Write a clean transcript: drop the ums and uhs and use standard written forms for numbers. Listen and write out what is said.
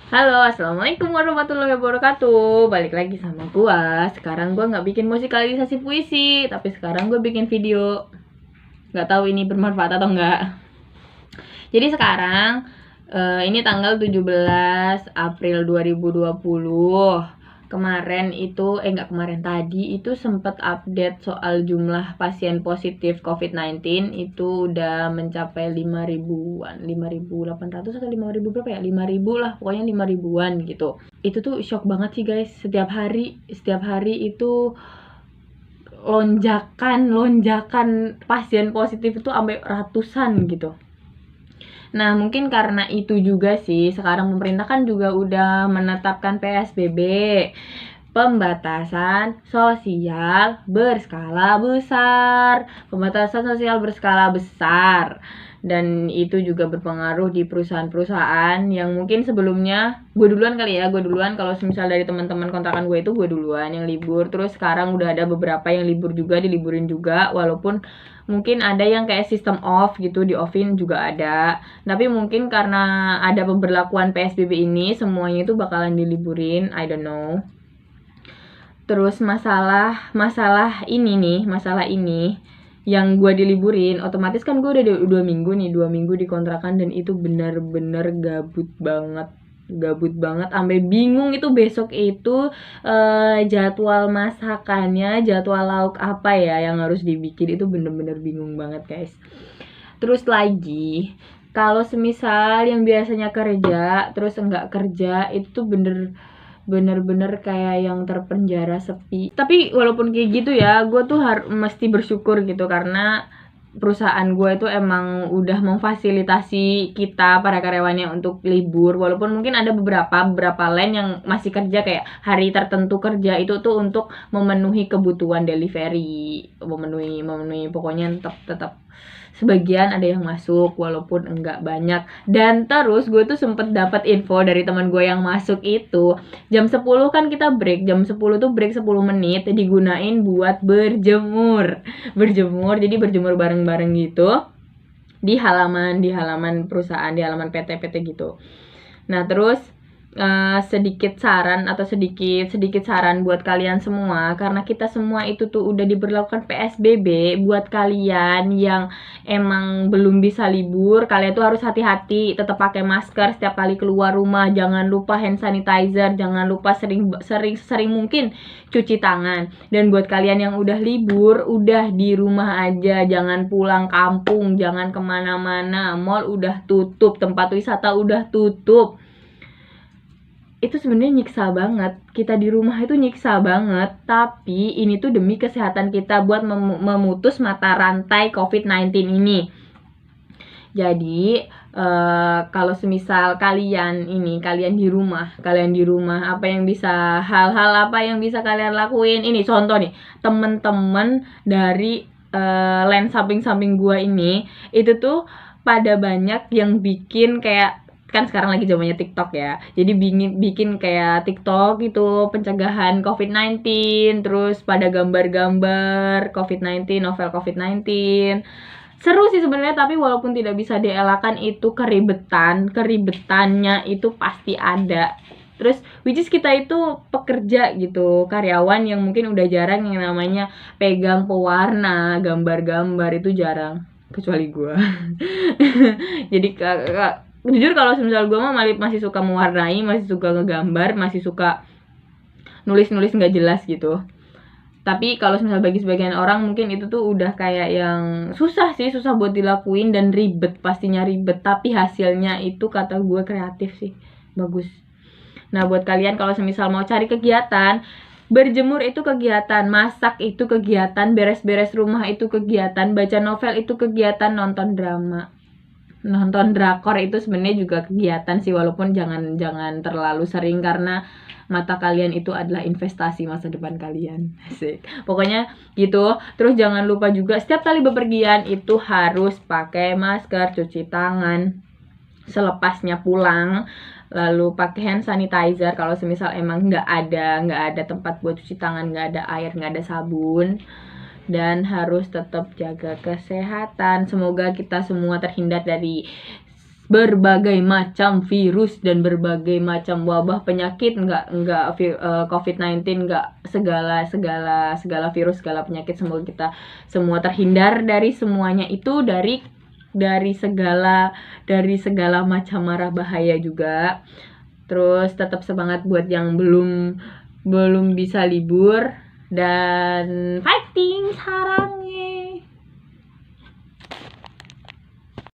Halo, assalamualaikum warahmatullahi wabarakatuh. Balik lagi sama gua. Sekarang gua nggak bikin musikalisasi puisi, tapi sekarang gua bikin video. Nggak tahu ini bermanfaat atau enggak. Jadi sekarang ini tanggal 17 April 2020. Kemarin itu nggak kemarin, tadi itu sempat update soal jumlah pasien positif COVID-19 itu udah mencapai 5 ribuan, 5.800 atau 5.000 berapa ya, 5.000 lah, pokoknya 5 ribuan gitu. Itu tuh shock banget sih guys. Setiap hari itu lonjakan pasien positif itu sampai ratusan gitu. Nah, mungkin karena itu juga sih, sekarang pemerintah kan juga udah menetapkan PSBB, pembatasan sosial berskala besar. Pembatasan sosial berskala besar. Dan itu juga berpengaruh di perusahaan-perusahaan yang mungkin sebelumnya, gue duluan kalau misal dari teman-teman kontrakan gue itu gue duluan yang libur, terus sekarang udah ada beberapa yang libur juga, diliburin juga, walaupun mungkin ada yang kayak sistem off gitu, di offin juga ada. Tapi mungkin karena ada pemberlakuan PSBB ini, semuanya itu bakalan diliburin, I don't know. Terus masalah ini yang gue diliburin, otomatis kan gue udah 2 minggu di kontrakan, dan itu bener-bener gabut banget sampai bingung itu besok itu jadwal masakannya, jadwal lauk apa ya yang harus dibikin, itu bener-bener bingung banget guys. Terus lagi kalau semisal yang biasanya kerja terus enggak kerja, itu bener-bener kayak yang terpenjara sepi. Tapi walaupun kayak gitu ya, gue tuh mesti bersyukur gitu, karena perusahaan gue itu emang udah memfasilitasi kita para karyawannya untuk libur. Walaupun mungkin ada beberapa lain yang masih kerja, kayak hari tertentu kerja itu tuh untuk memenuhi kebutuhan delivery, memenuhi pokoknya tetap sebagian ada yang masuk walaupun enggak banyak. Dan terus gue tuh sempet dapat info dari teman gue yang masuk itu, jam 10 kan kita break, jam 10 tuh break 10 menit digunain buat berjemur. Jadi berjemur bareng-bareng gitu di halaman perusahaan, di halaman PT gitu. Nah, terus sedikit saran buat kalian semua, karena kita semua itu tuh udah diberlakukan PSBB. Buat kalian yang emang belum bisa libur, kalian tuh harus hati-hati, tetap pakai masker setiap kali keluar rumah, jangan lupa hand sanitizer, jangan lupa sering mungkin cuci tangan. Dan buat kalian yang udah libur, udah di rumah aja, jangan pulang kampung, jangan kemana-mana, mall udah tutup, tempat wisata udah tutup. Itu sebenarnya nyiksa banget, kita di rumah itu nyiksa banget, tapi ini tuh demi kesehatan kita, buat memutus mata rantai COVID-19 ini. Jadi kalau semisal kalian di rumah, hal-hal apa yang bisa kalian lakuin? Ini contoh nih, temen-temen dari land samping gua ini, itu tuh pada banyak yang bikin kayak, kan sekarang lagi zamannya TikTok ya, jadi bikin kayak TikTok gitu pencegahan COVID-19, terus pada gambar-gambar COVID-19, novel COVID-19. Seru sih sebenarnya, tapi walaupun tidak bisa dielakkan, itu keribetannya itu pasti ada. Terus which is kita itu pekerja gitu, karyawan yang mungkin udah jarang yang namanya pegang pewarna, gambar-gambar, itu jarang, kecuali gue. Jadi jujur kalau misal gue mah masih suka mewarnai, masih suka ngegambar, masih suka nulis-nulis nggak jelas gitu. Tapi kalau misal bagi sebagian orang mungkin itu tuh udah kayak yang susah buat dilakuin, dan pastinya ribet, tapi hasilnya itu kata gue kreatif sih, bagus. Nah, buat kalian kalau semisal mau cari kegiatan, berjemur itu kegiatan, masak itu kegiatan, beres-beres rumah itu kegiatan, baca novel itu kegiatan, nonton drama, nonton drakor itu sebenarnya juga kegiatan sih, walaupun jangan terlalu sering, karena mata kalian itu adalah investasi masa depan kalian. Asik. Pokoknya gitu. Terus jangan lupa juga setiap kali bepergian itu harus pakai masker, cuci tangan selepasnya pulang, lalu pakai hand sanitizer kalau semisal emang nggak ada tempat buat cuci tangan, nggak ada air, nggak ada sabun. Dan harus tetap jaga kesehatan. Semoga kita semua terhindar dari berbagai macam virus dan berbagai macam wabah penyakit, COVID-19, enggak segala virus, segala penyakit. Semoga kita semua terhindar dari semuanya itu, dari segala macam marah bahaya juga. Terus tetap semangat buat yang belum bisa libur, dan fighting sarangnya.